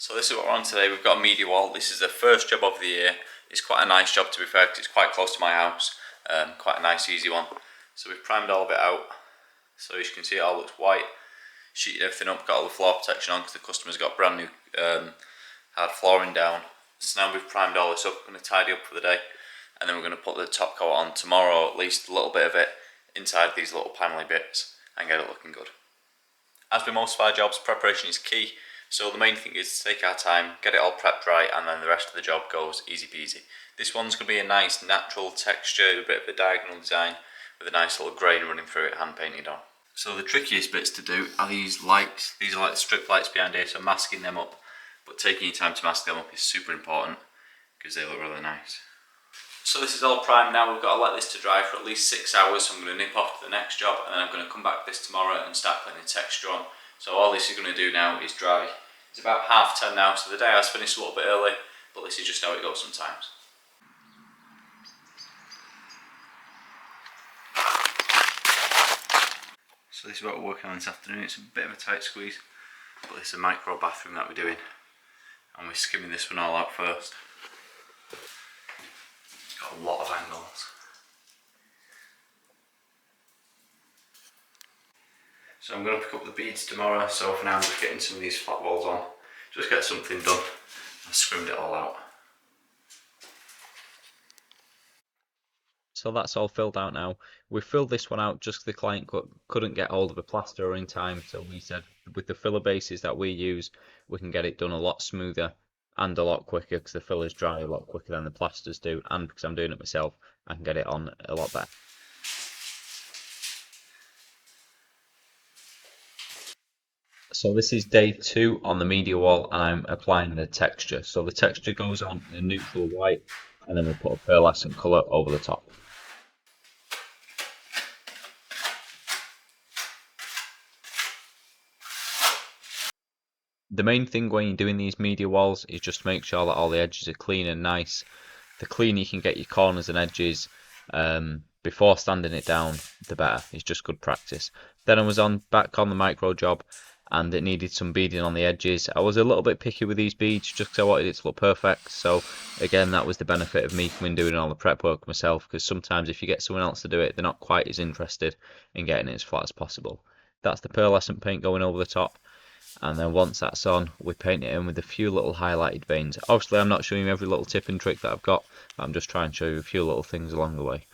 So this is what we're on today. We've got a media wall. This is the first job of the year. It's quite a nice job, to be fair, because it's quite close to my house. Quite a nice easy one. So we've primed all of it out. So as you can see, it all looks white. Sheeted everything up, got all the floor protection on because the customer's got brand new hard flooring down. So now we've primed all this up. We're going to tidy up for the day, and then we're going to put the top coat on tomorrow, at least a little bit of it, inside these little panelly bits, and get it looking good. As with most of our jobs, preparation is key. So the main thing is to take our time, get it all prepped right, and then the rest of the job goes easy peasy. This one's going to be a nice natural texture, a bit of a diagonal design with a nice little grain running through it, hand painted on. So the trickiest bits to do are these lights. These are like the strip lights behind here, so masking them up. But taking your time to mask them up is super important because they look really nice. So this is all primed now. We've got to let this to dry for at least 6 hours. So I'm going to nip off to the next job, and then I'm going to come back this tomorrow and start putting the texture on. So all this is going to do now is dry. It's about 10:30 now, so the day has finished a little bit early, but this is just how it goes sometimes. So this is what we're working on this afternoon. It's a bit of a tight squeeze, but this is a micro bathroom that we're doing, and we're skimming this one all out first. It's got a lot of angles. So I'm going to pick up the beads tomorrow, so for now I'm just getting some of these flat walls on. Just get something done. I scrimmed it all out. So that's all filled out now. We filled this one out just the client couldn't get hold of a plasterer in time, so we said with the filler bases that we use, we can get it done a lot smoother and a lot quicker because the fillers dry a lot quicker than the plasters do, and because I'm doing it myself, I can get it on a lot better. So this is day 2 on the media wall, and I'm applying the texture. So the texture goes on in a neutral white, and then we put a pearlescent colour over the top. The main thing when you're doing these media walls is just make sure that all the edges are clean and nice. The cleaner you can get your corners and edges before standing it down, the better. It's just good practice. Then I was back on the micro job, and it needed some beading on the edges. I was a little bit picky with these beads just because I wanted it to look perfect. So again, that was the benefit of me coming doing all the prep work myself, because sometimes if you get someone else to do it, they're not quite as interested in getting it as flat as possible. That's the pearlescent paint going over the top, and then once that's on, we paint it in with a few little highlighted veins. Obviously I'm not showing you every little tip and trick that I've got, I'm just trying to show you a few little things along the way.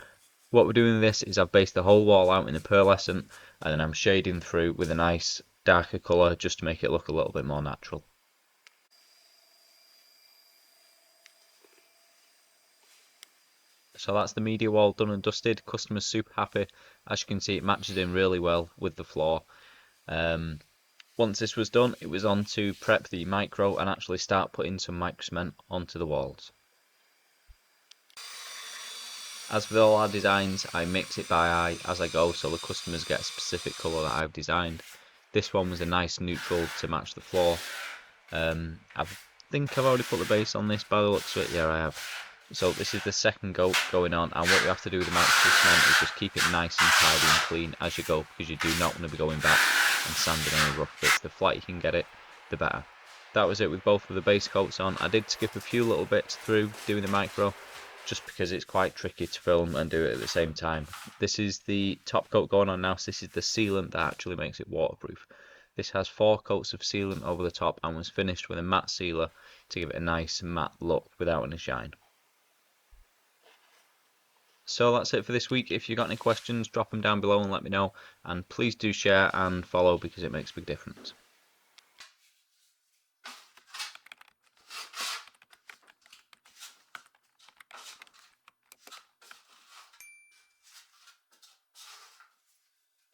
What we're doing with this is I've based the whole wall out in the pearlescent, and then I'm shading through with a nice darker colour just to make it look a little bit more natural. So that's the media wall done and dusted. Customer's super happy. As you can see, it matches in really well with the floor. Once this was done, it was on to prep the micro and actually start putting some microcement onto the walls. As with all our designs, I mix it by eye as I go, so the customers get a specific colour that I've designed. This one was a nice neutral to match the floor. I think I've already put the base on this by the looks of it. Yeah, I have. So this is the second coat going on, and what you have to do with the microcement is just keep it nice and tidy and clean as you go, because you do not want to be going back and sanding any rough bits. The flatter you can get it, the better. That was it with both of the base coats on. I did skip a few little bits through doing the micro, just because it's quite tricky to film and do it at the same time. This is the top coat going on now, so this is the sealant that actually makes it waterproof. This has 4 coats of sealant over the top and was finished with a matte sealer to give it a nice matte look without any shine. So that's it for this week. If you've got any questions, drop them down below and let me know, and please do share and follow because it makes a big difference.